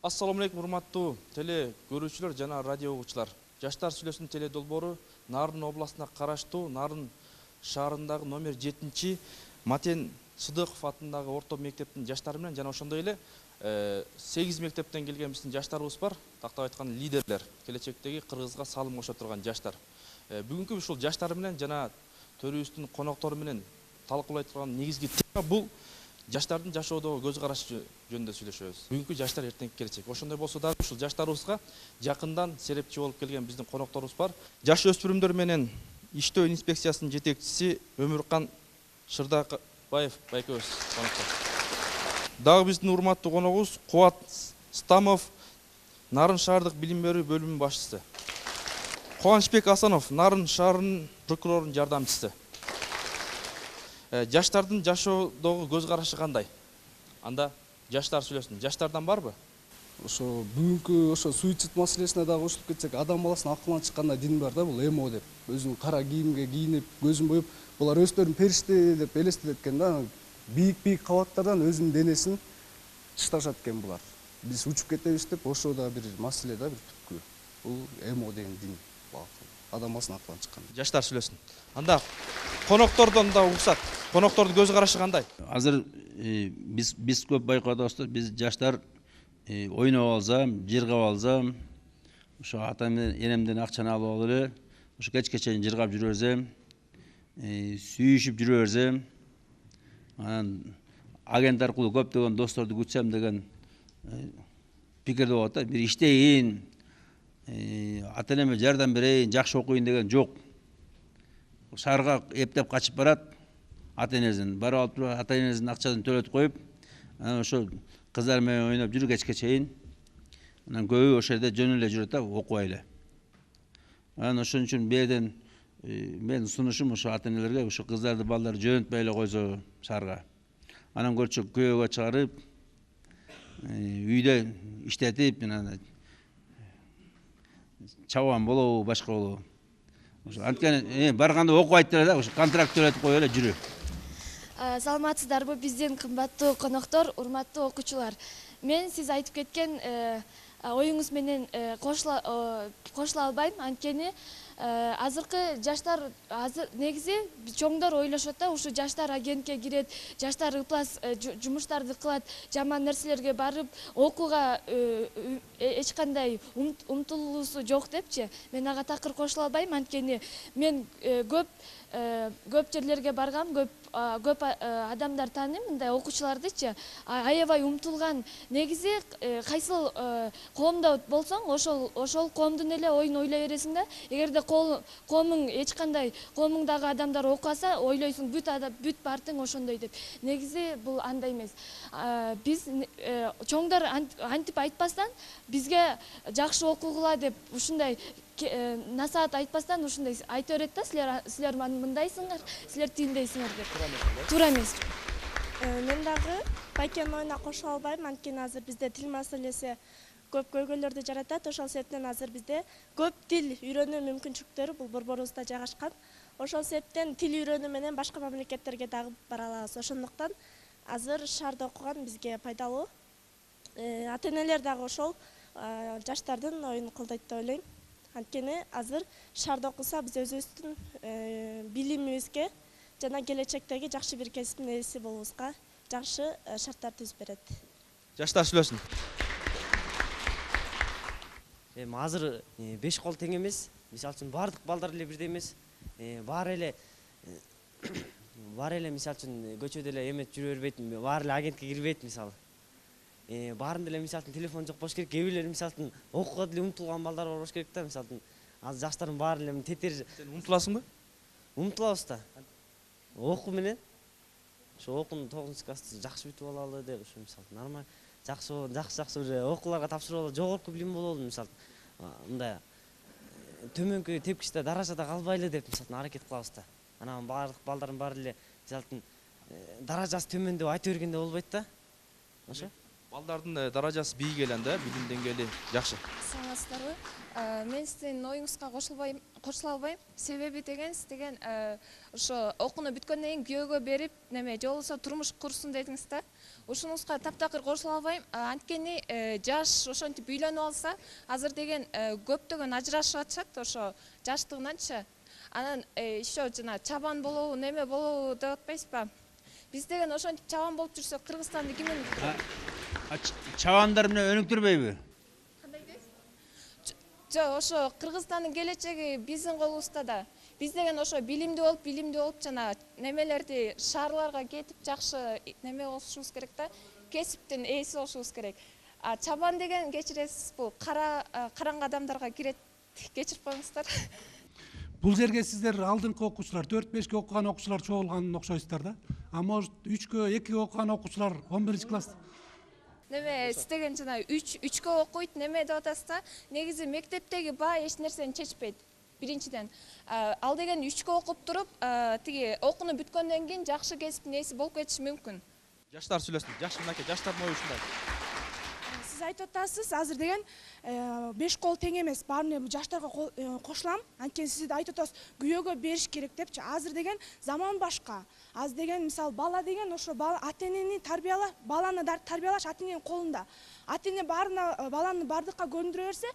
Assalamu алейкум, урматтуу теле көрүүчүлөр жана радио угуучулар. Жаштар сүйлөсүн теле долбоору Нарын областына караштуу Нарын шаарындагы номер 7 Матен Сыдыков атындагы орто мектептин жаштары менен жана ошондой эле 8 мектептен келген биздин жаштарыбыз бар. Тактап айтканда лидерлер, келечектеги Кыргызга салым кошо турган жаштар. Бүгүнкү ушул жаштар менен жана төрүбүздүн коноктору менен талкуулай турган негизги тема бул жаштардын жашоодогу көз карашы жөнүндө сүйлөшөбүз. Бүгүнкү жаштар эртеңки келечек. Ошондой болсо дагы ушул жаштарыбызга жакындан серепчи болуп келген биздин конокторубуз бар. Жаш өспүрүмдөр менен иштөө инспекциясынын жетекчиси Өмүркан Шырдакбаев байкебиз коноктор. Дагы биздин урматтуу коногубуз Кубат Стамов, Нарын шаардык билим берүү бөлүмүнүн башчысы. Кубанычбек Асанов, Нарын шаарынын прокурорунун жардамчысы. Жаштардын жашоодогу көз карашы кандай? Анда жаштар сүйлөсүн. Жаштардан барбы? Ошо бүгүнкү ошо суицид маселесине дагы кошулуп кетсек, адам баласынын акылынан чыккандай дин бар да, бул эмо деп. Өзүнүн кара кийимге кийинип, көзүн боюп, булар өздөрүн периште деп элестетет экен да. Бийик кабаттардан өзүнүн денесин чышташат экен булар. Биз учуп кетебиз деп, ошо да бир маселе да, бир түпкү. Бул эмо деген дин. Адам баласынын акылынан чыккан. Жаштар сүйлөсүн. Анда коноктордон да угсак. Коноктордун көз карашы кандай? Азыр биз көп байкадыбыз, биз жаштар ойноп алсам, жыргап алсам, ошо ата энемден акчаны алып алып эле, ошо кечке чейин жыргап жүрө берсем, сүйүшүп жүрө берсем, анан агент аркылуу көптөгөн досторду күтсөм деген пикирде болот да. Бир иштейин, ата энеме жардам берейин, жакшы окуйин деген жок. Шаарга эптеп качып барат, ата энесин барып алып туруп, ата энесинин акчасын төлөтүп коюп, анан ошо кыздар менен ойноп жүрүп кечке чейин, анан көбү ошол жерде жөн эле жүрөт да, окубай эле. Анан ошон үчүн беден менин сунушум ошо ата энелерге ошо кыздарды, балдарды жөнөтпөй эле койсо шаарга. Анан көрчү көйгөйгө чыгарып, үйдө иштетип, анан чабан болобу, башка болобу. Ошо анткени барганда окубайт эле да, ошо контракт төлөтүп коюп эле жүрү. Саламатсыздарбы биздин кымбаттуу коноктор, урматтуу окуучулар. Мен сиз айтып кеткен оюңуз менен кошула албайм, анткени азыркы жаштар негизи чоңдор ойлошот да, ушу жаштар агентке кирет, жаштар ыплас жумуштарды кылат, жаман нерселерге барып, окууга эч кандай умтулуусу жок депчи. Мен ага такыр кошула албайм, анткени мен көп жерлерге баргам, көп адамдар тааныйм, мындай окуучулардычы, аябай умтулган. Негизи кайсыл коомдо болсоң, ошол коомдун эле оюн ойлой бересиң да. Эгерде коомуң эч кандай, коомуңдагы адамдар окубаса, ойлойсуң бүт бартың ошондой деп. Негизи бул андай эмес. Биз чоңдор антип айтпастан, бизге жакшы окугула деп ушундай насаат айтпастан ушундай айта берет да, силер мындайсыңар, силер тиндейсиңер деп. Туура эмес. Мен дагы байкенин оюна кошула албайм, анткени азыр бизде тил маселеси көп көйгөйлөрдү жаратат. Ошол себептен азыр бизде көп тил үйрөнүү мүмкүнчүлүктөрү бул борборубузда жайгашкан. Ошол себептен тил үйрөнүү менен башка мамлекеттерге дагы бара алабыз. Ошондуктан азыр шаарда окуган бизге пайдалуу. Ата энелер дагы ошол жаштардын оюн колдойт деп ойлойм. Анткени азыр шаарда окуса биз өзүбүздүн билимибизге жана келечектеги жакшы бир кесиптин ээси болуубузга жакшы шарттар түзүп берет. Жаштар сүйлөсүн. Азыр 5 кол тең эмес. Мисалы үчүн бардык балдар эле бирдей эмес. Баары эле мисалы үчүн көчөдө эле эмет жүрө бербейт, баары эле агентке кирбейт мисалы. Баарында эле мисалы үчүн телефон жок болуш керек. Кээ бирлери мисалы үчүн окууга деле умтулган балдар болуш керек да, мисалы үчүн. Азыр жаштардын баары эле тетер. Сен умтуласыңбы? Умтулабыз да. Окуу менен ошо окуунун 9-классты жакшы бүтүп алалы деп, ошо мисалы нормаль, жакшы бир окууларга тапшырып алып, жогорку билим бололу мисалы. Мындай төмөнкү тепкичте даражада калбайлы деп мисалы аракет кылабыз да. Анан бардык балдардын баары эле мисалы даражасы төмөн деп айта бергенде болбойт да. Ошо. Балдардын даражасы бийик эле да, билим деңгээли жакшы. Саламатсыздарбы? Мен сиздин оюңузга кошула албайм. Себеби деген ошо окууну бүткөндөн кийин күйөөгө берип, неме же болбосо турмуш курсун дедиңиз да. Ушунуңузга таптакыр кошула албайм. Анткени жаш ошентип үйлөнүп алса, азыр деген көптөгөн ажырашып атышат ошо жаштыгынанчы. Анан еще жана чабан болобу, неме болобу деп атпайсызбы? Биз деген ошентип чабан болуп жүрсөк, Кыргызстанды кимин Чабандар менен өнүктүрбөйбү? Жок, ошо Кыргызстандын келечеги биздин колубузда да. Биз деген ошо билимдүү болуп жана немелерди шаарларга кетип жакшы неме болушубуз керек да. Кесиптин ээси болушубуз керек. Чабан деген кечиресиз, бул караңгы адамдарга кирет. Кечирип коюңуздар. Бул жерге сиздер алдыңкы окуучулар 4-5 окуган окуучулар чогулганын окшойсуздар да. А может 3-2 окуган окуучулар 11-класс. Неме деген жана 3-кө окуйт, неме деп атасыз да. Негизи мектептеги баа эч нерсени чечпейт. Биринчиден, ал деген 3-кө окуп туруп, тиги окууну бүткөндөн кийин жакшы кесиптин ээси болуп кетиши мүмкүн. Жаштар сүйлөсүн. Жакшы мынакей, жаштардын ою ушундай. Сиз айтып атасыз, азыр деген 5 кол тең эмес. Баарын эми жаштарга кошулам. Анткени сиз айтып атасыз, күйөөгө бериш керек депчи. Азыр деген заман башка. Азыр деген мисалы бала деген ошо ата-энени баланы тарбиялаш ата-эненин колунда. Ата-эне баланы бардыкка көндүрө берсе,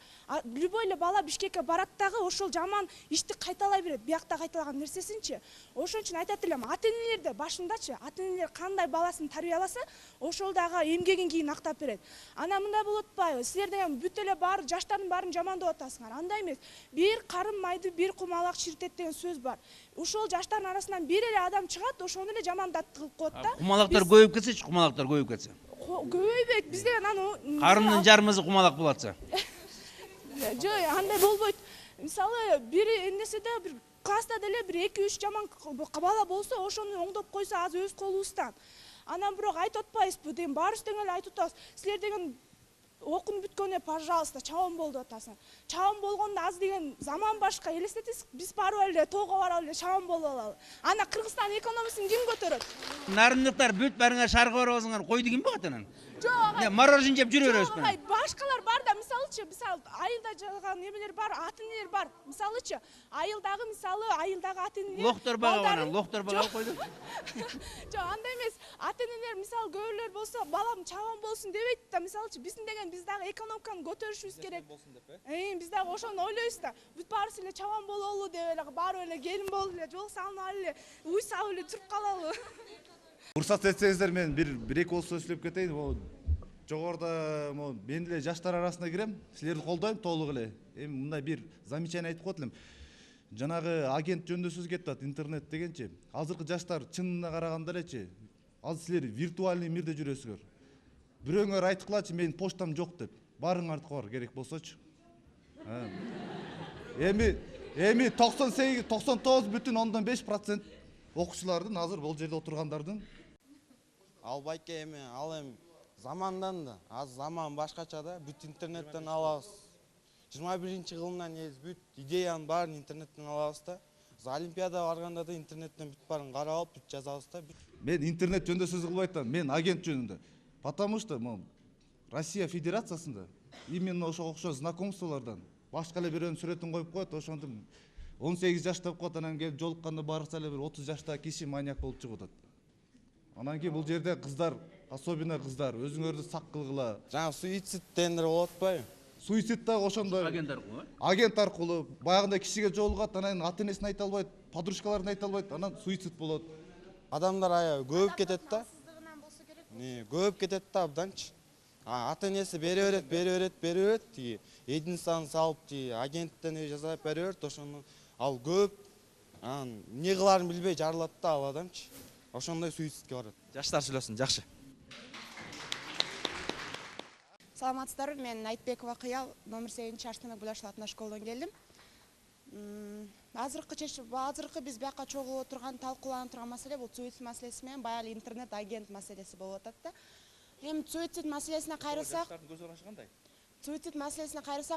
любой эле бала Бишкекке барат дагы ошол жаман ишти кайталай берет. Биякта кайталаган нерсесинчи. Ошон үчүн айтат элем, ата-энелер да башындачы, ата-энелер кандай баласын тарбияласа, ошол дагы эмгегин кийин актап берет. Анан мындай болуп атпайбы? Силер деген бүт эле баары жаштардын баарын жамандап атасыңар. Андай эмес. Бир карым майды бир кумалак чиртет деген сөз бар. Ошол жаштардын арасынан бир эле адам чыгат, ошону эле жамандат кылып коет да. Кумалактар көбөйүп кетсечи, кумалактар көбөйүп кетсе. Көбөйбөйт. Биз деген аны Карымдын жарымызы кумалак болатса. Жок, андай болбойт. Мисалы, бир эмнеседе бир класста деле бир 2-3 жаман бала болсо, ошону оңдоп койсо аз өз колубуздан. Анан бирок айтып атпайбызбы деген баарыбыз тең эле айтып атабыз. Силер деген окууну бүткөндө, пожалуйста, чабан бол деп атасың. Чабан болгондо аз деген заман башка. Элестетиңиз, биз барып эле тоого барып эле чабан болуп алалы. Ана Кыргызстан экономикасын ким көтөрөт? Нарындыктар бүт барыңар шарга барып алсаңар, койду ким багат анан? Жок, морожен жеп жүрө бересизби? Жок, башкалар бар да, мисалычы, айылда жаган немелер бар, ата-энелер бар. Мисалычы, айылдагы ата-энелер Лохтор бага анан, лохтор бага койду. Жок, андай эмес. Ата-энелер мисалы көбүлөр болсо, балам чабан болсун дебейт да, мисалычы, биздин деген биз дагы экономиканы көтөрүшүбүз керек. Биз дагы ошону ойлойбуз да. Бүт баарыбыз эле чабан бололу деп эле, барып эле келин болуп эле, жол салынып эле, уй сабып эле туруп калалы. Уруксат этсеңиздер, мен бир-эки болсо сүйлөп кетейин. Жогоруда мен деле жаштар арасына кирем, силерди колдойм толук эле. Эми мындай бир замечание айтып коет элем. Жанагы агент жөнүндө сөз кетип атат, интернет дегенчи. Азыркы жаштар чынына караганда элечи, азыр силер виртуальный мирде жүрөсүңөр. Бирөөңөр айткылачы, менин почтам жок деп. Барыңарды кор керек болсочу. Эми 99,5% окуучулардын азыр бул жерде отургандардын Албайке эми, ал эми замандан да, азыр заман башкача да, бүт интернеттен алабыз. 21-кылымдан негизи бүт идеянын баарын интернеттен алабыз да. Олимпиада барганда да интернеттен бүт баарын карап алып, бүт жазабыз да. Мен интернет жөнүндө сөз кылбай атам, мен агент жөнүндө. Потому что Россия Федерациясында именно ошо окшош знакомстволордон башка эле бирөөнүн сүрөтүн коюп коет, ошондо 18 жаш деп коет, анан келип жолукканда барса эле бир 30 жаштагы киши маньяк болуп чыгып атат. Анан кийин бул жерде кыздар, особенно кыздар, өзүңөрдү сак кылгыла. Жаңа суицид тендер болуп атпайбы? Суицид да ошондой. Агент аркылуу баягындай кишиге жолугат, анан ата-энесин айта албайт, подружкаларын айта албайт, анан суицид болот. Адамдар аябай көбүп кетет да. Көбүп кетет да абданчы. Ата-энеси бере берет, тиги единствоны салып, тиги агенттен жасап бере берет, ошону ал көп, анан эмне кыларын билбей жарылат да ал адамчы. Ошондой суицидке барат. Жаштар сүйлөсүн, жакшы. Саламатсыздарбы, мен Айтбекова Кыял, номер 8 Аштанак Булашыл атына школдон келдим. Азыркы биз бияка чогулуп отурган, талкууланып турган маселе бул суицид маселеси менен баягы интернет агент маселеси болуп атат да. Эми суицид маселесине кайрылсак,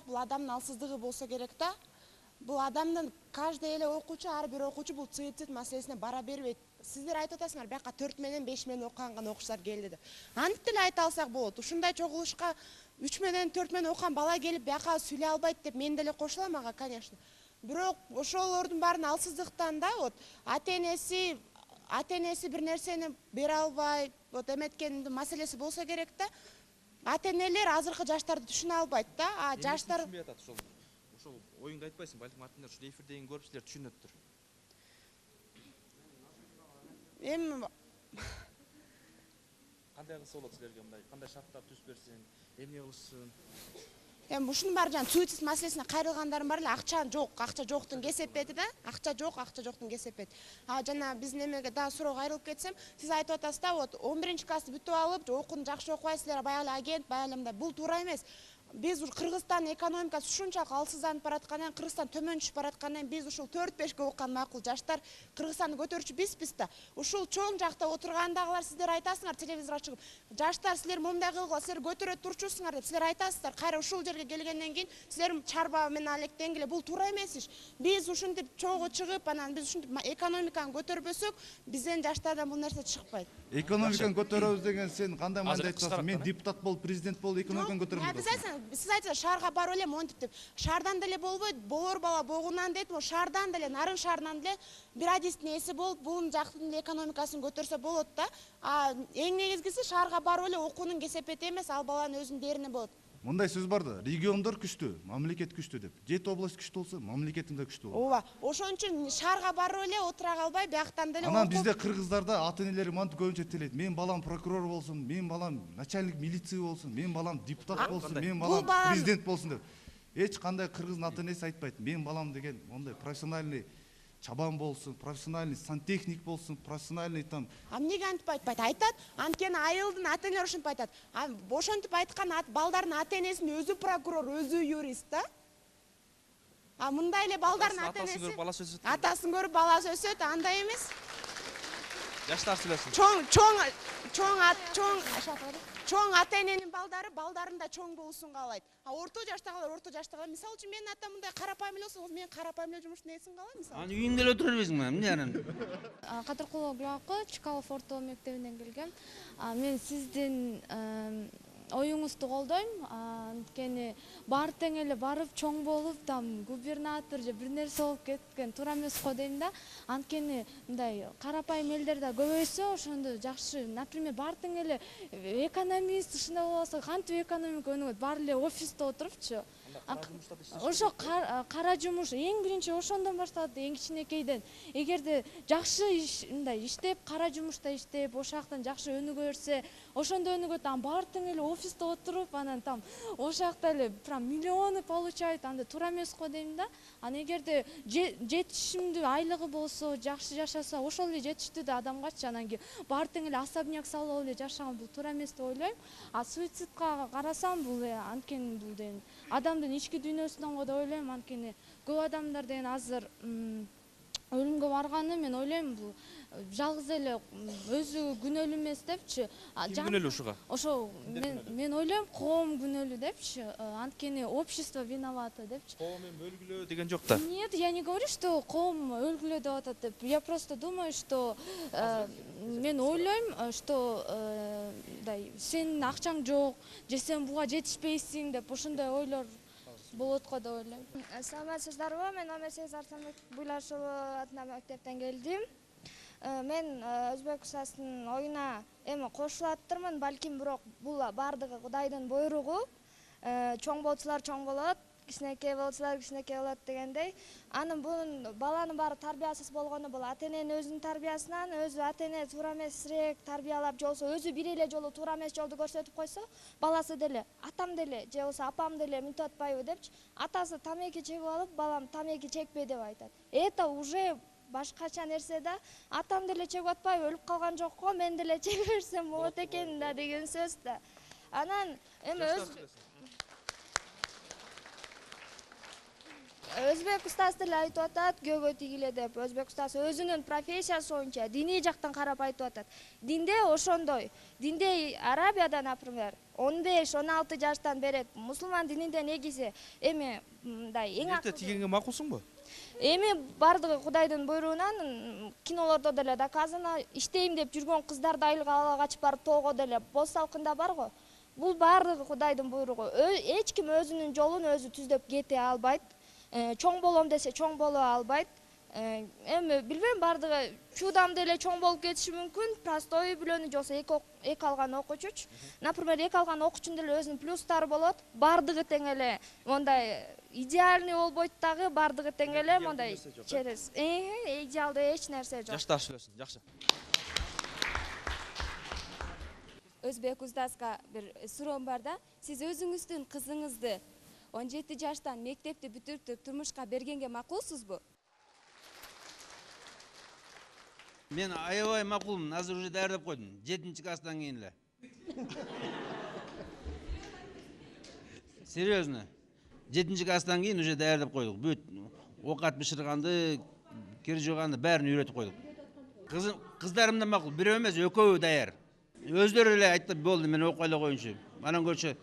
бул адамдын алсыздыгы болсо керек да. Бул адамдын каждый эле окуучу, ар бир окуучу бул суицид маселесине бара бербейт. сиздер айтып атасыңар бияка 4 менен 5 менен окуган гана окуучулар келди деп. Антип деле айта алсак болот. Ушундай чогулушка 3 менен 4 менен окуган бала келип бияка сүйлөй албайт деп мен деле кошулам ага, конечно. Бирок ошолордун баарын алсыздыктан да вот ата-энеси бир нерсени бере албай, вот эметкен маселеси болсо керек да. Ата-энелер азыркы жаштарды түшүнө албайт да. Жаштар түшүнбөй атат ошол оюңду айтпайсың, балким ата-энелер ушул эфирден көрүп силер түшүнөттүр. Эми Кандай кылса болот силерге мындай? Кандай шарттар түзүп берсең, эмне кылышсын? Эми ушунун баары жана суицид маселесине кайрылгандардын баары эле акча жоктун кесепети да. Акча жоктун кесепети. Жана биздин эмеге дагы суроого кайрылып кетсем, сиз айтып атасыз да, вот 11-классты бүтүп алып, окууну жакшы окубайсыздар, баягы эле агент, баягы эле мындай. Бул туура эмес. Биз Кыргызстандын экономикасы ушунчалык алсызданып бараткандан, Кыргызстан төмөн түшүп бараткандан биз ушул 4-5 окуган макул жаштар Кыргызстанды көтөрүүчү бизбиз да. Ушул чоң жакта отургандагылар сиздер айтасыңар телевизорго чыгып, жаштар силер момундай кылгыла, силер көтөрө турчусуңар деп силер айтасыздар. Кайра ушул жерге келгенден кийин силер чарба менен алектен келе, бул туура эмес иш. Биз ушинтип чогуу чыгып, анан биз ушинтип экономиканы көтөрбөсөк, бизден жаштардан бул нерсе чыкпайт. Экономиканы көтөрөбүз деген сен кандай мындай айтасың? Мен депутат болуп, президент болуп экономиканы көтөрөм деп. Сиз айтасыз шаарга барып эле монтип деп. Шаардан деле болбойт, болор бала богунан дейт, шаардан деле, нарын шаарынан деле бир адистин ээси болуп, бул жактын экономикасын көтөрсө болот да. Эң негизгиси шаарга барып эле окуунун кесепети эмес, ал баланын өзүнүн дээрине болот. Мындай сөз бар да, региондор күчтүү, мамлекет күчтүү деп. 7 область күчтүү болсо, мамлекетиң да күчтүү болот. Ооба, ошон үчүн шаарга барып эле отура калбай, бияктан деле Анан бизде кыргыздарда ата-энелери мынтип көбүнчө тилейт. Мен балам прокурор болсун, мен балам начальник милиция болсун, мен балам депутат болсун, мен балам президент болсун деп. Эч кандай кыргыздын ата-энеси айтпайт. Мен балам деген мондай профессиональный чабан болсун, профессиональный сантехник болсун, профессиональный там. Эмнеге антип айтпайт? Айтат, анткени айылдын ата-энелери ушинтип айтат. Ошентип айткан балдардын ата-энесинин өзү прокурор, өзү юрист да. Мындай эле балдардын ата-энеси атасын көрүп баласы өсөт, андай эмес. Жаштар сүйлөсүн. Чоң ата-эненин балдарын да чоң болушун каалайт. Орто жаштагылар, мисалы үчүн менин атам мындай карапайым эле болсо, мен карапайым эле жумуштун несин каалайм мисалы. Аны үйүңдө эле отура бересиң эмне анан? Кадыркулова Гүлакы Чкалов орто мектебинен келгем. Мен сиздин оюңузду колдойм. Анткени баары тең эле барып чоң болуп, там губернатор же бир нерсе болуп кеткен туура эмес го дейм да. Анткени мындай карапайым элдер да көбөйсө, ошондо жакшы. Например, баары тең эле экономист ушундай болсо, кантип экономика өнүгөт? Баары эле офисте отурупчу. Ошо кара жумуш эң биринчи ошондон башталат, эң кичинекейден. Эгерде жакшы мындай иштеп, кара жумушта иштеп, ошол жактан жакшы өнүгө берсе, ошондо өнүгөт. Баары тең эле офисте отуруп, анан там ошол жакта эле прям миллионы получайт, анда туура эмес го дейм да. Анан эгерде жетишимдүү айлыгы болсо, жакшы жашаса, ошол эле жетиштүү да адамгачы, анан кийин баары тең эле особняк салып эле жашаган бул туура эмес деп ойлойм. Суицидка карасам, бул анткени бул деген адамдын ички дүйнөсүнөн го деп ойлойм. Анткени көп адамдар деген азыр өлүмгө барганы мен ойлойм, бул жалгыз эле өзү күнөөлүү эмес депчи. Ким күнөөлүү ушуга? Ошо мен ойлойм, коом күнөөлүү депчи. Анткени общество виновато депчи. Коом өлгүлөө деген жок да. Нет, я не говорю, что коом өлгүлөө деп атат деп. Я просто думаю, что мен ойлойм, что сенин акчаң жок, же сен буга жетишпейсиң деп ошондой ойлор болот го деп ойлойм. Саламатсыздарбы? Мен номер 8 Арсанбек Буйлашова атындагы мектептен келдим. Мен Өзбек устасынын оюна эми кошулаттырмын, балким, бирок бул бардыгы Кудайдын буйругу. Чоң болсулар чоң болот, кичинекей болсулар кичинекей болот дегендей. Анын бунун баланын баары тарбиясыз болгону бул ата-эненин өзүнүн тарбиясынан, өзү ата-эне туура эмесирээк тарбиялап, же болбосо өзү бир эле жолу туура эмес жолду көрсөтүп койсо, баласы деле атам деле же болбосо апам деле мынтип атпайбы депчи. Атасы тамеки чегип алып, балам тамеки чекпе деп айтат. Это уже башкача нерсе да. Атам деле чегип атпайбы, өлүп калган жок го, мен деле чегип берсем болот экен да деген сөз да. Анан эми Өзбек устасы деле айтып атат, көөгө тигиле деп. Өзбек устасы өзүнүн профессиясы боюнча диний жактан карап айтып атат. Динде ошондой. Динде Арабияда, например, 15-16 жаштан берет. Мусулман дининде негизи эми мындай эң тигенге макулсуңбу? Эми бардыгы Кудайдын буйруунан кинолордо деле доказано иштейм деп жүргөн кыздарды айылга ала качып барып тоого деле боз салкында бар го. Бул бардыгы Кудайдын буйругу. Эч ким өзүнүн жолун өзү түздөп кете албайт. Чоң болом десе чоң боло албайт. Эми билбейм, бардыгы чуудам деле чоң болуп кетиши мүмкүн. Простой үй бүлөнү жолсо эки алган окуучучу. Например, эки алган окуучунун деле өзүнүн плюстары болот. Бардыгы тең эле мондай идеальный болбойт дагы, бардыгы тең эле мондай через. Идеалдуу эч нерсе жок. Жаштар сүйлөсүн, жакшы. Өзбек устазга бир суроом бар да. Сиз өзүңүздүн кызыңызды 17 жаштан мектепти бүтүрүп турмушка бергенге макулсузбу? Мен аябай макулмун, азыр уже даярдап койдум. 7-класстан кийин эле. Серьезно. 7-класстан кийин уже даярдап койдук. Бүт окат бышырганды, кир жууганды бәрин үйрөтүп койдук. Кыздарым да макул, бирөө эмес, экөө даяр. Өздөрү эле айтты, болду, мен окуй эле коюнчу. Анан көрчү.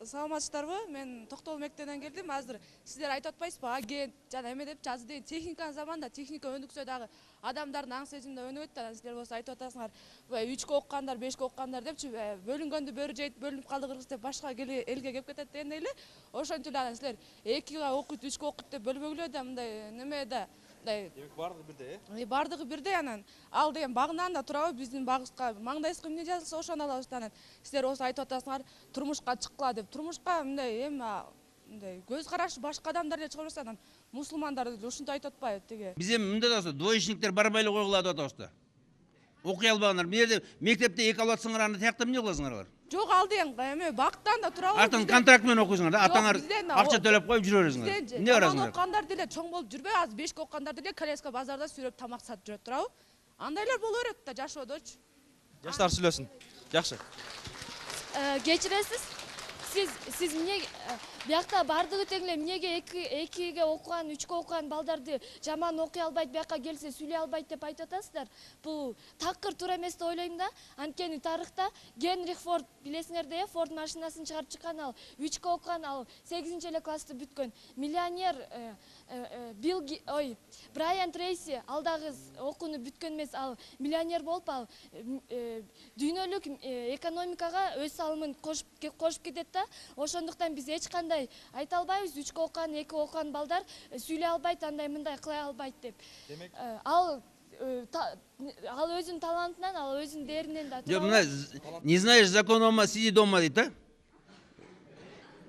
Саламатсыздарбы? Мен Токтол мектебинен келдим. Азыр сиздер айтып атпайсызбы? Агент жана эме деп жазды дейт. Техниканын заманында техника өнүксө дагы адамдардын аң сезимде өнүгөт да. Сиздер болсо айтып атасыңар, 3-кө окугандар, 5-кө окугандар депчи, бөлүнгөндү бөрү жейт, бөлүнүп калды кыргыз деп башка элге кеп кетет дегендей эле. Ошентип эле силер 2-ге окуйт, 3-кө окуйт деп бөлбөгүлө да, мындай неме да. Демек бардыгы бирдей, Бардыгы бирдей, анан ал деген багынан да турабы, биздин багыбызга маңдайсызга эмне жазылса ошону алабыз да. Анан сиздер болсо айтып атасыңар, турмушка чыккыла деп. Турмушка мындай мындай көз карашы башка адамдар эле чыга берсе, анан мусулмандар ушинтип айтып атпайбы тиги. Биз эми мындай да двоечниктер барбай эле койгула деп атабыз да. Окуй албагандар. Бул жерде мектепте 2 алып атсаңар, анда тиякта эмне кыласыңар алар? Жок, ал деген эме бактан да турабы. Артын контракт менен окуйсуңар да, атаңар акча төлөп коюп жүрө бересиңер. Эмне барасыңар? Окугандар деле чоң болуп жүрбөй, азыр 5-кө окугандар деле Колеско базарда сүрөп тамак сатып жүрөт турабы. Андайлар боло берет да жашоодочу. Жаштар сүйлөсүн. Жакшы. Кечиресиз. Сиз эмне биякта бардыгы тең эле эмнеге 2-ге окуган, 3-кө окуган балдарды жаман окуй албайт, бияка келсе сүйлөй албайт деп айтып атасыздар. Бул такыр туура эмес деп ойлойм да. Анткени тарыхта Генрих Форд, билесиңер да, Форд машинасын чыгарып чыккан, ал 3-кө окуган, ал 8-эле классты бүткөн. Миллионер Брайан Трейси, ал дагы окууну бүткөн эмес, ал миллионер болуп, ал дүйнөлүк экономикага өз салымын кошуп кетет да. Ошондуктан биз эч кандай айта албайбыз, 3-кө окуган, 2-кө окуган балдар сүйлөй албайт, андай мындай кылай албайт деп. Демек ал өзүнүн талантынан, ал өзүнүн дээринен да Жок, мына не знаешь закон дома, сиди дома дейт да.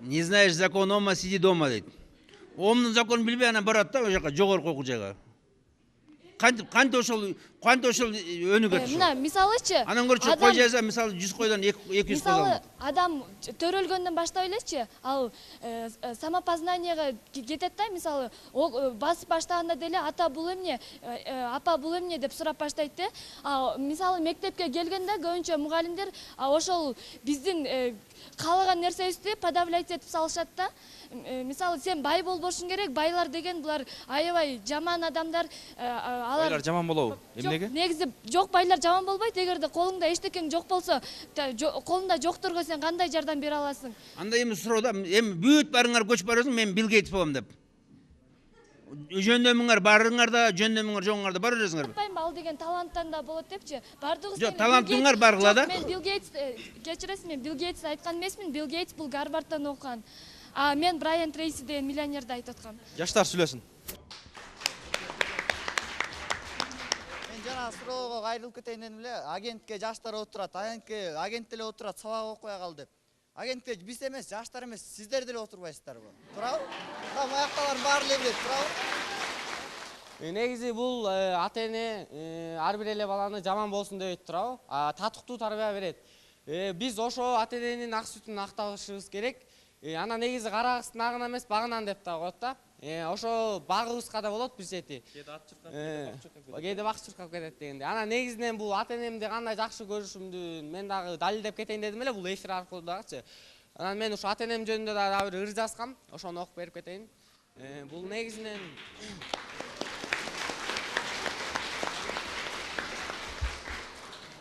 Не знаешь закон дома, сиди дома дейт. Омдун законун билбей анан барат да, ошо жака жогорку окуу жайга. Кантип ошол өнүгөт ошол. Мына мисалычы, анан көрчү кой жайса, мисалы 100 койдон 200 койдон. Мисалы адам төрөлгөндөн баштап элечи, ал самопознанияга кетет да, мисалы басып баштаганда деле ата бул эмне, апа бул эмне деп сурап баштайт да. Мисалы мектепке келгенде көбүнчө мугалимдер ошол биздин каалаган нерсебизди подавлять этип салышат да. Мисалы сен бай болбошуң керек, байлар деген булар аябай жаман адамдар. Байлар жаман болобу? Эмнеге? Негизи жок, байлар жаман болбойт. Эгерде колуңда эчтекең жок болсо, колуңда жокторго сен кандай жардам бере аласың? Анда эми суроо да, эми бүт барыңар көчүп барасың, мен Билл Гейтс болом деп. Жөндөмүңөр барыңар да, жөндөмүңөр жоңуңар да бар бересиңер. Айтпайм, ал деген таланттан да болот депчи. Бардыгы Жок, талантыңар баргыла да. Мен Билл Гейтс, кечиресиз, мен Билл Гейтс айткан эмесмин. Билл Гейтс бул Гарвардтан окуган. Мен Брайан Трейси деген миллионерди айтып аткам. Жаштар сүйлөсүн. Мен жана суроого кайрылып кетейин дедим эле, агентке жаштар отурат, агент деле отурат, сабак окуя кал деп. Агентке биз эмес, жаштар эмес, сиздер деле отурбайсыздарбы? Турабы? Там аяктагылардын баары эле билет, турабы? Негизи бул ата-эне ар бир эле баланы жаман болсун деп айтып турабы? Татыктуу тарбия берет. Биз ошо ата-эненин ак сүтүн акташыбыз керек. Ана негизи карагыстын агынан эмес, багынан деп да коет да. Ошо багыбызга да болот бир чети. Кээде бак чуркап кетет дегенде. Ана негизинен бул ата-энемди кандай жакшы көрүшүмдү мен дагы далилдеп кетейин дедим эле, бул эфир аркылуу дагычы. Анан мен ушу ата-энем жөнүндө дагы бир ыр жазгам, ошону окуп берип кетейин. Бул негизинен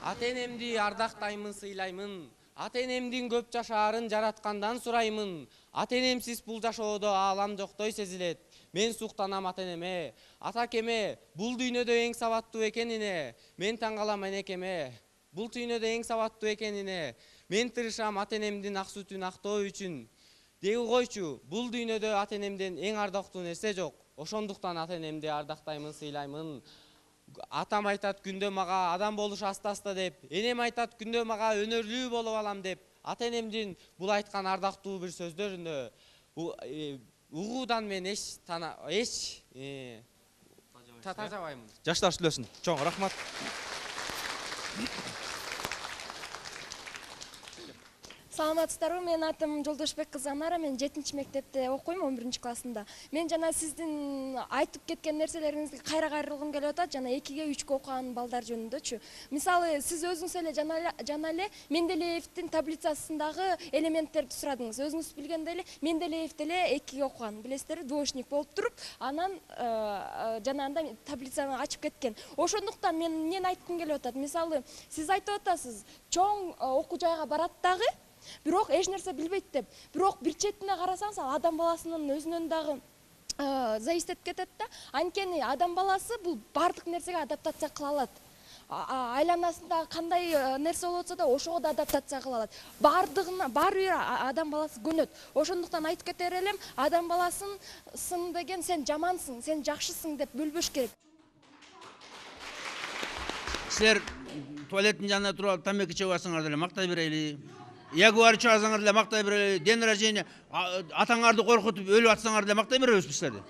ата-энемди ардактаймын, сыйлаймын. Ата-энемдин көп жашаарын жараткандан сураймын. Ата-энемсиз бул жашоодо аалам жоктой сезилет. Мен суктанам ата-энеме. Ата-акеме, бул дүйнөдө эң сабаттуу экенине. Мен таң калам энекеме. Бул дүйнөдө эң сабаттуу экенине. Мен тырышам ата-энемдин ак сүтүн актоо үчүн. Деги койчу, бул дүйнөдө ата-энемден эң ардактуу нерсе жок. Ошондуктан ата-энемди ардактаймын, сыйлаймын. Атам айтат күндө мага адам болуш аста-аста деп, энем айтат күндө мага өнөрлүү болуп алам деп. Ата-энемдин бул айткан ардактуу бир сөздөрүндө угуудан мен эч тажабаймын. Жаштар сүйлөсүн. Чоң рахмат. Саламатсыздарбы, менин атым Жолдошбек кызы Анара, мен 7 мектепте окуйм, 11 классында. Мен жана сиздин айтып кеткен нерселериңизге кайра кайрылгым келип атат, жана 2-ге 3-кө окуган балдар жөнүндөчү. Мисалы, сиз өзүңүз эле жана эле Менделеевдин таблицасындагы элементтерди сурадыңыз. Өзүңүз билгендей эле Менделеев деле 2-ге окуган, билесиздерби, двоечник болуп туруп, анан жанагында таблицаны ачып кеткен. Ошондуктан мен эмнени айткым келип атат? Мисалы, сиз айтып атасыз, чоң окуу жайга барат дагы, бирок эч нерсе билбейт деп. Бирок бир четине карасаңыз, адам баласынын өзүнөн дагы зависит этип кетет да. Анткени адам баласы бул бардык нерсеге адаптация кыла алат. Айланасында кандай нерсе болуп атса да ошого да адаптация кыла алат. Бардыгына баары бир адам баласы көнөт. Ошондуктан айтып кетер элем, адам баласын деген сен жамансың, сен жакшысың деп бөлбөш керек. Силер туалеттин жанында туруп тамеки чегип атсаңар деле мактай берели. Ягуар чыгасаңар деле мактай берели. Ден рождения атаңарды коркутуп өлүп атсаңар деле мактай беребиз силерди.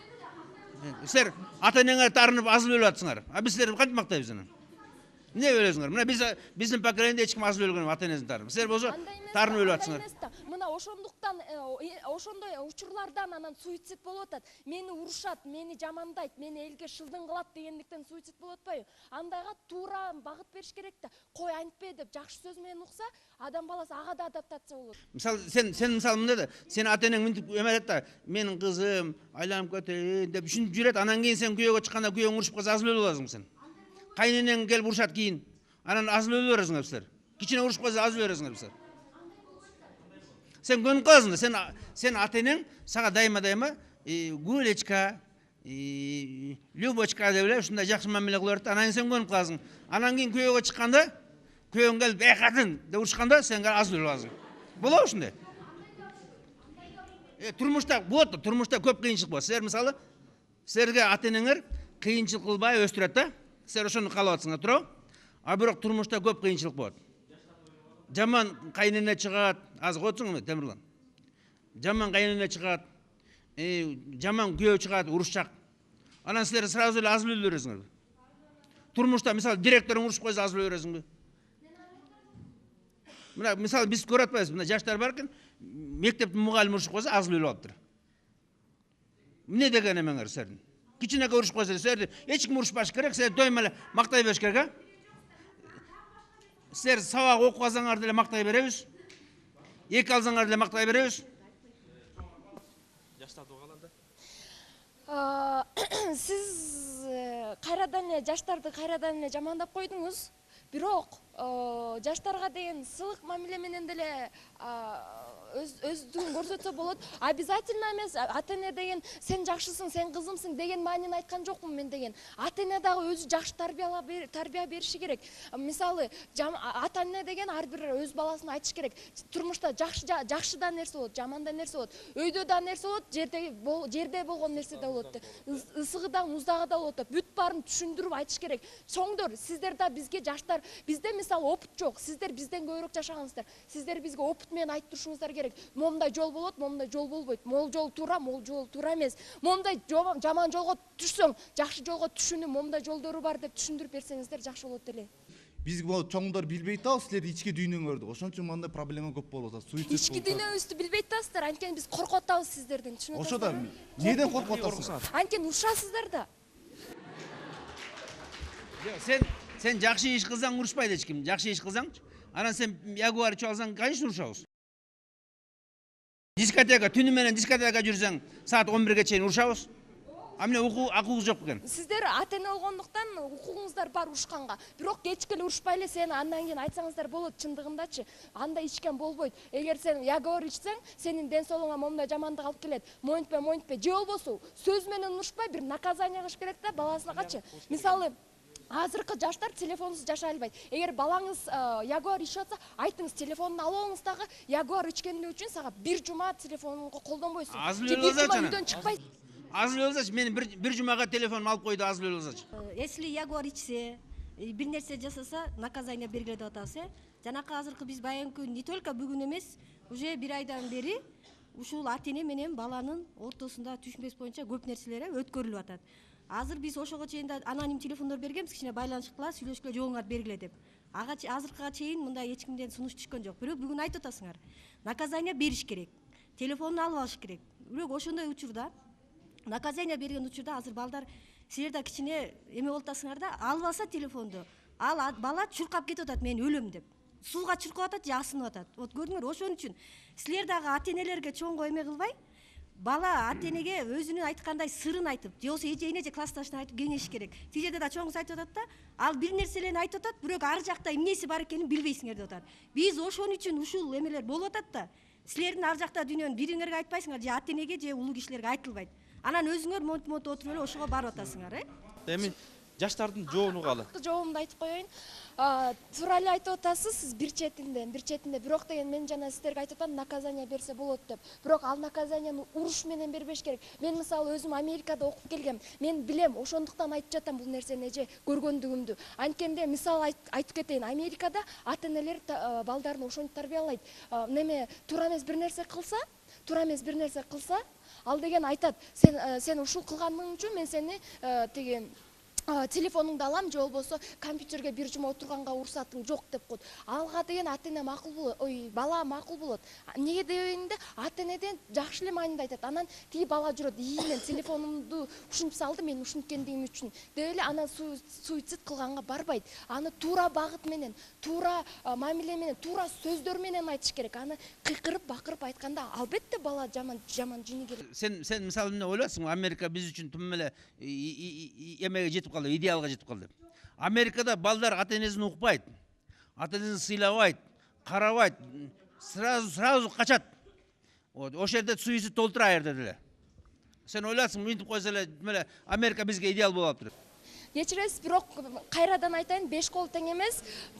Силер ата-энеңерге тарынып азыл өлүп атсыңар. А биз силерди кантип мактайбыз анан? Эмне өлөсүңөр? Мына биздин поколениеде эч ким азыл өлгөн ата-энесин тарынып. Силер болсо тарынып өлүп атсыңар. Мына ошондуктан ошондой учурлардан анан суицид болуп атат. Мени урушат, мени жамандайт, мени элге шылдың кылат дегендиктен суицид болуп атпайбы? Андайга туура багыт бериш керек да. Кой антпе деп жакшы сөз менен укса, адам баласы ага да адаптация болот. Мисалы сен мисалы мындай да, сен ата-энең мынтип эметет да, менин кызым айланып кетейин деп ушинтип жүрөт, анан кийин сен күйөөгө чыкканда күйөөң урушуп калса азыл өлүп аласың сен. Кайненең келип урушат кийин, анан азыл өлүп бересиңер силер. Кичине урушуп калса азыл бересиңер силер. Сен көнүп каласың да, сен ата-энең сага дайыма гулечка, любочка деп эле ушундай жакшы мамиле кыла берет да, анан сен көнүп каласың. Анан кийин күйөөгө чыкканда, күйөөң келип катын деп урушканда сен азыл өлүп аласың. Болобу ушундай? Турмушта болот да, турмушта көп кыйынчылык болот. Силер мисалы, силерге ата-энеңер кыйынчылык кылбай өстүрөт да. Силер ошону каалап атсыңар, туурабы? А бирок турмушта көп кыйынчылык болот. Жаман кайнене чыгат, азыр койсоңуз Темирлан. Жаман кайнене чыгат, жаман күйөө чыгат, урушчак. Анан силер сразу эле азыл өлүп бересиңерби? Турмушта мисалы директоруң урушуп койсо азыл өлүп бересиңби? Мына мисалы биз көрүп атпайбызбы? Мына жаштар бар экен, мектептин мугалими урушуп койсо азыл өлүп алыптыр. Эмне деген эмеңер силердин? Кичинеге урушуп койсо силерди эч ким урушпаш керек, силер дойма эле мактай бериш керек, а? Силер сабак окуп алсаңар деле мактай беребиз. Эки алсаңар деле мактай беребиз. Жаштарды угаланда. Сиз кайрадан эле жаштарды кайрадан эле жамандап койдуңуз. Бирок жаштарга деген сылык мамиле менен деле өздүгүн көрсөтсө болот. Обязательно эмес, ата-эне деген сен жакшысың, сен кызымсың деген маанини айткан жокмун мен деген. Ата-эне дагы өзү жакшы тарбия бериши керек. Мисалы, ата-эне деген ар бир өз баласын айтыш керек. Турмушта жакшы да нерсе болот, жаман да нерсе болот. Өйдө да нерсе болот, жерде болгон нерсе да болот. Ысыгы да, муздагы да болот. Бүт баарын түшүндүрүп айтыш керек. Чоңдор, сиздер да бизге жаштар, бизде мисалы опыт жок, сиздер бизден көбүрөөк жашагансыздар. Сиздер бизге опыт менен айтып турушуңуздар керек. Момундай жол болот, момундай жол болбойт. Могул жол туура, могул жол туура эмес. Момундай жаман жолго түшсөң, жакшы жолго түшүүнүн момундай жолдору бар деп түшүндүрүп берсеңиздер жакшы болот эле. Биз чоңдор билбейт да, силердин ички дүйнөңөрдү. Ошон үчүн мындай проблема көп болуп атат. Суицид болуп. Ички дүйнөңүздү билбейт атасыздар, анткени биз коркуп атабыз сиздерден, түшүнүп атасыздар. Ошо да эмнеден коркуп атасыңар? Анткени урушасыздар да. Сен жакшы иш кылсаң урушпайт эч ким. Жакшы иш кылсаң, анан сен ягуар чыгып алсаң, конечно урушабыз. Дискотека, түнү менен дискотека жүрсөң, саат 11ге чейин урушабыз. Амне акугуз жок экен. Сиздер ата эне болгондуктан укугуңуздар бар урушканга. Бирок кечке эле урушпай эле сени андан кийин айтсаңыздар болот, чындыгындачы. Анда ичкен болбойт. Эгер сен ягор ичсең, сенин ден соолугуңа момундай жамандык алып келет. Монтпе, же болбосо сөз менен урушпай бир наказание кылыш керек да баласынакачы. Мисалы азыркы жаштар телефонсуз жашай албайт. Эгер балаңыз ягуар ичип атса, айтыңыз телефонун алып алыңыз дагы ягуар ичкенлиги үчүн сага бир жума телефонуңду колдонбойсуң. Же бир жума үйдөн чыкпайсың. Аз эле болсочу, мени бир жумага телефонумду алып койду, аз эле болсочу. Если ягуар ичсе, бир нерсе жасаса, наказание бергиле деп атабыз, Жанакы азыркы биз баягы не только бүгүн эмес, уже бир айдан бери ушул ата эне менен баланын ортосунда түшүнбөс боюнча көп нерселер өткөрүлүп атат. Азыр биз ошого чейин да аноним телефондор бергенбиз, кичине байланышкыла, сүйлөшкүлө, жолуңарды бергиле деп. Азыркыга чейин мындай эч кимден сунуш түшкөн жок. Бирок бүгүн айтып атасыңар. Наказание бериш керек. Телефонду алып алыш керек. Бирок ошондой учурда наказание берген учурда азыр балдар силер да кичине эме болуп атасыңар да, алып алса телефонду. Ал бала чуркап кетип атат, мен өлөм деп. Сууга чуркап атат же асынып атат. Вот көрдүңөр, ошон үчүн силер дагы ата энелерге чоңго эме кылбай, бала ата энеге өзүнүн айткандай сырын айтып, же болбосо эжеине же классташына айтып кеңешиш керек. Тиги жерде да чоңуз айтып атат да, ал бир нерселерин айтып атат, бирок ар жакта эмнеси бар экенин билбейсиңер деп атат. Биз ошон үчүн ушул эмелер болуп атат да, силердин ар жакта дүйнөнүн бириңерге айтпайсыңар, же ата энеге же улуу кишилерге айтылбайт. Анан өзүңөр монт отуруп эле ошого барып атасыңар, Эми жаштардын жообун угалы. Жообумду айтып коеюн. Туура эле айтып атасыз, сиз бир четинде, бирок деген мен жана сиздерге айтып атам, наказание берсе болот деп. Бирок ал наказанияны уруш менен бербеш керек. Мен мисалы өзүм Америкада окуп келгем. Мен билем, ошондуктан айтып жатам бул нерсени эже көргөндүгүмдү. Анткенде мисал айтып кетейин, Америкада ата энелер балдарын ошентип тарбиялайт. Неме туура эмес бир нерсе кылса, ал деген айтат, сен ушул кылганың үчүн мен сени тиги телефонуңду алам, же болбосо компьютерге бир жума отурганга уруксатың жок деп коет. Алга деген ата эне макул болот, бала макул болот. Неге дегенде ата энеден жакшы эле маанинде айтат. Анан тиги бала жүрөт, мен телефонумду ушинтип салды, мен ушинткендигим үчүн деп эле анан суицид кылганга барбайт. Аны туура багыт менен, туура мамиле менен, туура сөздөр менен айтыш керек. Аны кыйкырып, бакырып айтканда албетте бала жаман жини келет. Сен мисалы эмне ойлойсуң? Америка биз үчүн тум эле эмеге жетип калды, идеалга жетип калды. Америкада балдар ата энесин укпайт, ата энесин сыйлабайт, карабайт, сразу качат. Ошол жерде суицид толтура жерде деле. Сен ойлойсуң, мынтип койсо эле Америка бизге идеал болуп атыр. Кечиресиз, бирок кайрадан айтайын, 5 кол тең эмес.